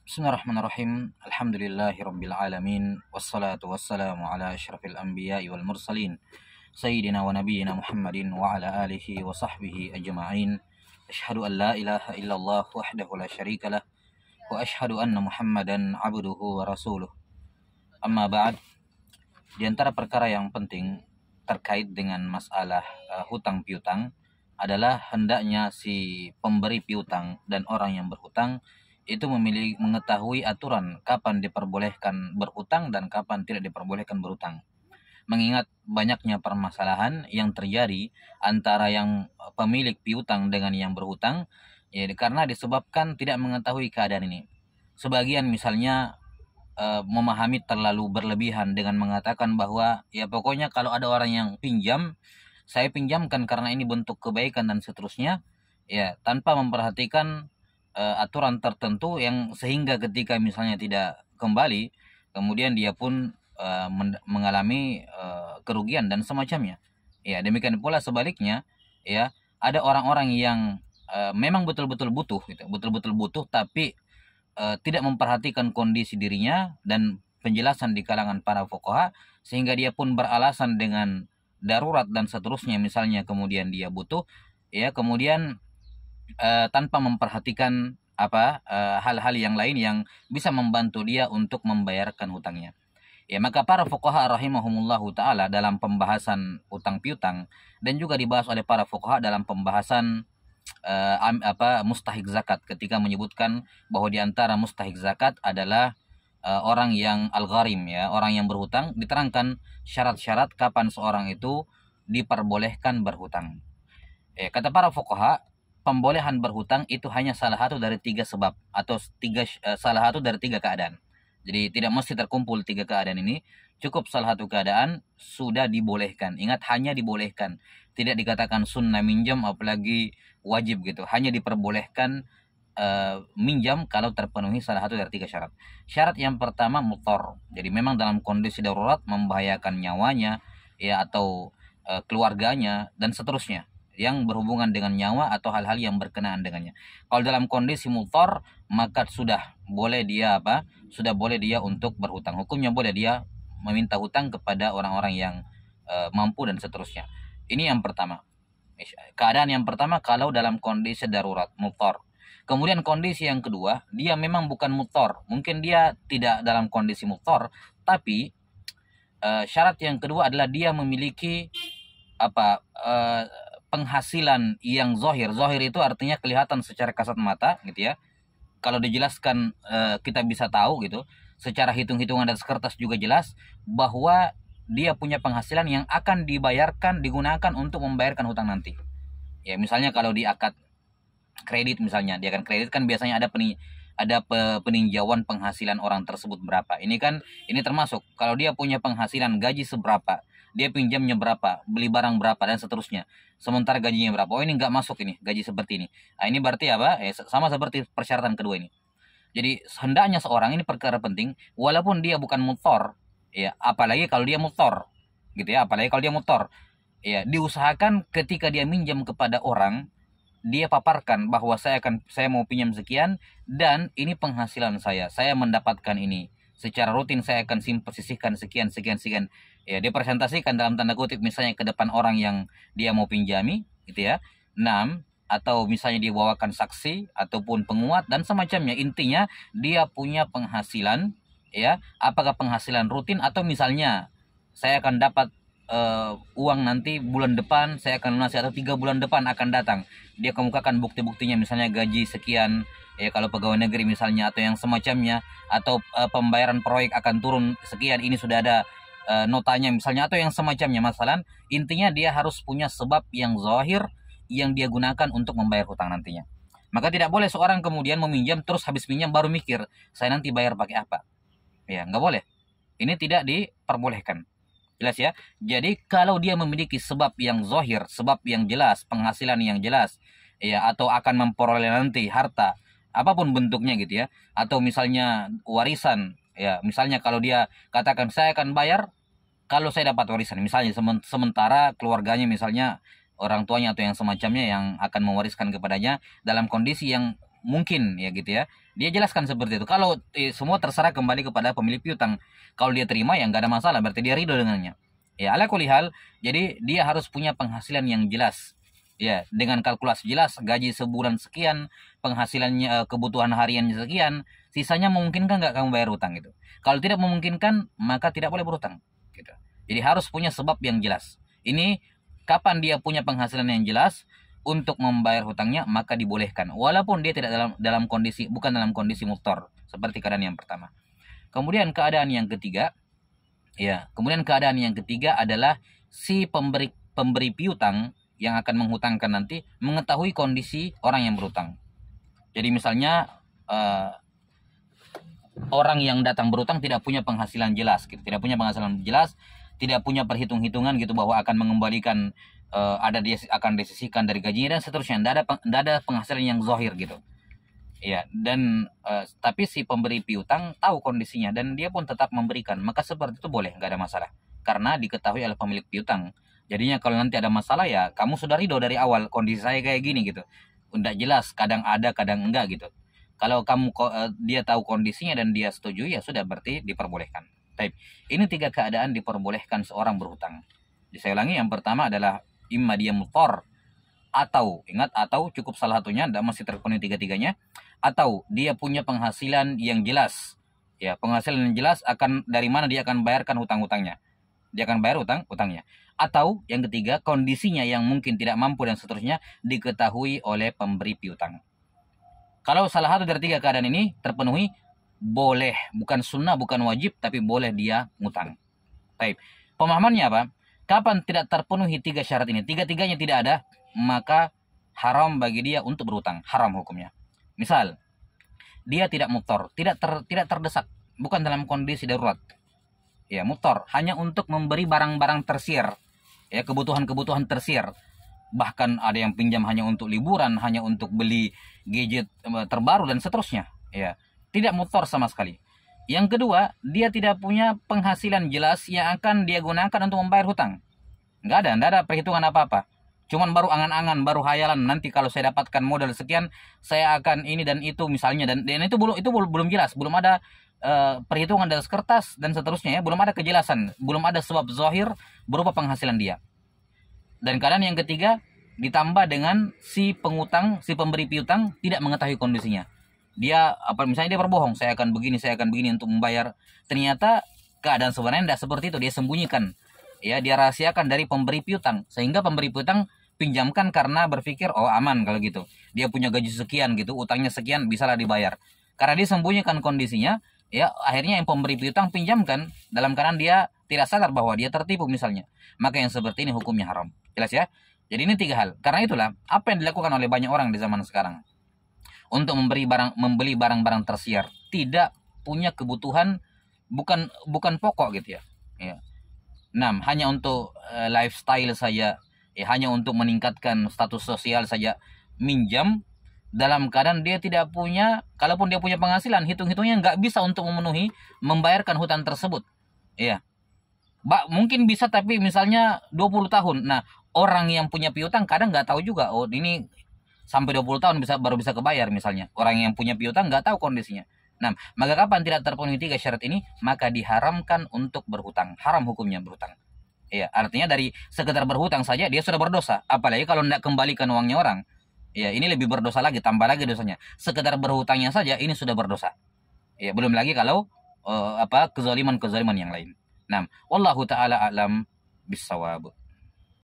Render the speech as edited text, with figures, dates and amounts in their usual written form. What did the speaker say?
Bismillahirrahmanirrahim. Alhamdulillahirabbil alamin wassalatu wassalamu ala asyrafil anbiya'i wal mursalin sayyidina wa nabiyyina Muhammadin wa ala alihi wa sahbihi ajma'in. Asyhadu an la ilaha illallah wahdahu la syarikalah wa asyhadu anna Muhammadan abduhu wa rasuluh. Amma ba'd. Di antara perkara yang penting terkait dengan masalah hutang piutang adalah hendaknya si pemberi piutang dan orang yang berhutang itu mengetahui aturan kapan diperbolehkan berhutang dan kapan tidak diperbolehkan berhutang. Mengingat banyaknya permasalahan yang terjadi antara yang pemilik piutang dengan yang berhutang, ya, karena disebabkan tidak mengetahui keadaan ini. Sebagian misalnya memahami terlalu berlebihan dengan mengatakan bahwa ya pokoknya kalau ada orang yang pinjam, saya pinjamkan karena ini bentuk kebaikan dan seterusnya, ya tanpa memperhatikan aturan tertentu yang sehingga ketika misalnya tidak kembali, kemudian dia pun mengalami kerugian dan semacamnya. Ya, demikian pula sebaliknya, ya, ada orang-orang yang memang betul-betul butuh gitu, betul-betul butuh tapi tidak memperhatikan kondisi dirinya dan penjelasan di kalangan para fuqaha sehingga dia pun beralasan dengan darurat dan seterusnya misalnya kemudian dia butuh, ya, kemudian tanpa memperhatikan hal-hal yang lain yang bisa membantu dia untuk membayarkan hutangnya. Ya, maka para fuqaha rahimahumullahu taala dalam pembahasan utang piutang dan juga dibahas oleh para fuqaha dalam pembahasan mustahik zakat ketika menyebutkan bahwa di antara mustahik zakat adalah orang yang al-gharim, ya, orang yang berhutang, diterangkan syarat-syarat kapan seorang itu diperbolehkan berhutang. Kata para fuqaha, pembolehan berhutang itu hanya salah satu dari tiga sebab atau salah satu dari tiga keadaan. Jadi tidak mesti terkumpul tiga keadaan ini, cukup salah satu keadaan sudah dibolehkan. Ingat, hanya dibolehkan, tidak dikatakan sunnah minjam apalagi wajib gitu. Hanya diperbolehkan minjam kalau terpenuhi salah satu dari tiga syarat. Syarat yang pertama mutor. Jadi memang dalam kondisi darurat membahayakan nyawanya, ya, atau keluarganya dan seterusnya yang berhubungan dengan nyawa atau hal-hal yang berkenaan dengannya. Kalau dalam kondisi mutor, maka sudah boleh dia Sudah boleh dia untuk berhutang. Hukumnya boleh dia meminta hutang kepada orang-orang yang mampu dan seterusnya. Ini yang pertama. Keadaan yang pertama kalau dalam kondisi darurat, mutor. Kemudian kondisi yang kedua, dia memang bukan mutor. Mungkin dia tidak dalam kondisi mutor, tapi syarat yang kedua adalah dia memiliki penghasilan yang zohir. Zohir itu artinya kelihatan secara kasat mata gitu ya. Kalau dijelaskan kita bisa tahu gitu. Secara hitung-hitungan dan kertas juga jelas bahwa dia punya penghasilan yang akan digunakan untuk membayarkan hutang nanti. Ya, misalnya kalau di akad kredit misalnya, dia akan kredit kan biasanya ada peninjauan penghasilan orang tersebut berapa. Ini termasuk kalau dia punya penghasilan gaji seberapa, dia pinjamnya berapa, beli barang berapa dan seterusnya. Sementara gajinya berapa? Oh, ini nggak masuk ini, gaji seperti ini. Nah, ini berarti sama seperti persyaratan kedua ini. Jadi hendaknya seorang, ini perkara penting, walaupun dia bukan mutor, ya, apalagi kalau dia mutor, gitu ya, apalagi kalau dia mutor, ya, diusahakan ketika dia minjam kepada orang, dia paparkan bahwa saya mau pinjam sekian dan ini penghasilan saya mendapatkan ini. Secara rutin saya akan sisihkan sekian. Ya, dia presentasikan dalam tanda kutip misalnya ke depan orang yang dia mau pinjami, gitu ya. 6, atau misalnya dia bawakan saksi ataupun penguat dan semacamnya. Intinya dia punya penghasilan, ya, apakah penghasilan rutin atau misalnya saya akan dapat uang nanti bulan depan, saya akan lunasi atau 3 bulan depan akan datang. Dia kemukakan bukti-buktinya, misalnya gaji sekian, ya, kalau pegawai negeri misalnya, atau yang semacamnya, atau pembayaran proyek akan turun sekian, ini sudah ada notanya misalnya, atau yang semacamnya. Masalah intinya dia harus punya sebab yang zahir yang dia gunakan untuk membayar hutang nantinya. Maka tidak boleh seorang kemudian meminjam terus habis minjam baru mikir saya nanti bayar pakai apa. Ya, nggak boleh. Ini tidak diperbolehkan. Jelas ya. Jadi kalau dia memiliki sebab yang zahir, sebab yang jelas, penghasilan yang jelas, ya, atau akan memperoleh nanti harta apapun bentuknya gitu ya, atau misalnya warisan, ya, misalnya kalau dia katakan saya akan bayar kalau saya dapat warisan, misalnya sementara keluarganya misalnya orang tuanya atau yang semacamnya yang akan mewariskan kepadanya dalam kondisi yang mungkin ya gitu ya. Dia jelaskan seperti itu. Kalau semua terserah kembali kepada pemilik piutang. Kalau dia terima ya nggak ada masalah, berarti dia ridho dengannya. Ya, ala kulli hal, jadi dia harus punya penghasilan yang jelas. Ya, dengan kalkulasi jelas, gaji sebulan sekian, penghasilannya kebutuhan hariannya sekian, sisanya memungkinkan nggak kamu bayar utang gitu. Kalau tidak memungkinkan, maka tidak boleh berutang gitu. Jadi harus punya sebab yang jelas. Ini kapan dia punya penghasilan yang jelas untuk membayar hutangnya, maka dibolehkan walaupun dia tidak dalam kondisi, bukan dalam kondisi muftar seperti keadaan yang pertama. Kemudian keadaan yang ketiga adalah si pemberi piutang yang akan menghutangkan nanti mengetahui kondisi orang yang berutang. Jadi misalnya orang yang datang berutang tidak punya penghasilan jelas gitu, tidak punya perhitungan gitu bahwa akan mengembalikan, dia akan disisihkan dari gajinya dan seterusnya. Tidak ada penghasilan yang zahir gitu. Ya, dan tapi si pemberi piutang tahu kondisinya dan dia pun tetap memberikan, maka seperti itu boleh, nggak ada masalah karena diketahui oleh pemilik piutang. Jadinya kalau nanti ada masalah ya kamu sudah ridho dari awal, kondisi saya kayak gini gitu, udah jelas, kadang ada kadang enggak gitu. Kalau dia tahu kondisinya dan dia setuju, ya sudah, berarti diperbolehkan. Baik, ini 3 keadaan diperbolehkan seorang berhutang. Jadi saya ulangi, yang pertama adalah imma dia mutor, atau ingat, atau cukup salah satunya, tidak masih terpenuhi 3-tiganya, atau dia punya penghasilan yang jelas. Ya, penghasilan yang jelas akan dari mana dia akan bayarkan hutang-hutangnya. Dia akan bayar hutang-hutangnya. Atau yang ketiga, kondisinya yang mungkin tidak mampu dan seterusnya diketahui oleh pemberi piutang. Kalau salah satu dari 3 keadaan ini terpenuhi, boleh, bukan sunnah, bukan wajib, tapi boleh dia ngutang. Baik, pemahamannya apa? Kapan tidak terpenuhi 3 syarat ini? 3-tiganya tidak ada, maka haram bagi dia untuk berhutang. Haram hukumnya. Misal, dia tidak mutor, tidak terdesak, bukan dalam kondisi darurat. Ya, mutor hanya untuk memberi barang-barang tersier, ya, kebutuhan-kebutuhan tersier. Bahkan ada yang pinjam hanya untuk liburan, hanya untuk beli gadget terbaru dan seterusnya. Ya, tidak mutor sama sekali. Yang kedua, dia tidak punya penghasilan jelas yang akan dia gunakan untuk membayar hutang. Nggak ada perhitungan apa-apa. Cuman baru angan-angan, baru hayalan, nanti kalau saya dapatkan modal sekian, saya akan ini dan itu misalnya, dan itu belum jelas, belum ada perhitungan dari kertas dan seterusnya, ya, belum ada kejelasan, belum ada sebab zahir berupa penghasilan dia. Dan keadaan yang ketiga ditambah dengan si pemberi piutang tidak mengetahui kondisinya. Dia misalnya dia berbohong, saya akan begini untuk membayar. Ternyata keadaan sebenarnya tidak seperti itu, dia sembunyikan. Ya, dia rahasiakan dari pemberi piutang, sehingga pemberi piutang pinjamkan karena berpikir, oh aman kalau gitu, dia punya gaji sekian gitu, utangnya sekian, bisalah dibayar. Karena dia sembunyikan kondisinya, ya akhirnya yang pemberi piutang pinjamkan dalam keadaan dia tidak sadar bahwa dia tertipu misalnya. Maka yang seperti ini hukumnya haram. Jelas ya? Jadi ini 3 hal. Karena itulah apa yang dilakukan oleh banyak orang di zaman sekarang untuk membeli barang-barang tersier, tidak punya kebutuhan, bukan pokok gitu ya. Ya. 6, hanya untuk lifestyle saja, ya, hanya untuk meningkatkan status sosial saja, minjam dalam keadaan dia tidak punya, kalaupun dia punya penghasilan, hitung-hitungnya nggak bisa untuk membayarkan hutang tersebut. Ya. Mungkin bisa, tapi misalnya 20 tahun. Nah, orang yang punya piutang kadang nggak tahu juga, oh ini sampai 20 tahun baru bisa kebayar misalnya. Orang yang punya piutang nggak tahu kondisinya. Nah, maka kapan tidak terpenuhi 3 syarat ini, maka diharamkan untuk berhutang. Haram hukumnya berhutang. Ya, artinya dari sekedar berhutang saja dia sudah berdosa. Apalagi kalau tidak kembalikan uangnya orang. Ya, ini lebih berdosa lagi, tambah lagi dosanya. Sekedar berhutangnya saja ini sudah berdosa. Ya, belum lagi kalau kezaliman yang lain. Nah, wallahu taala a'lam bissawab.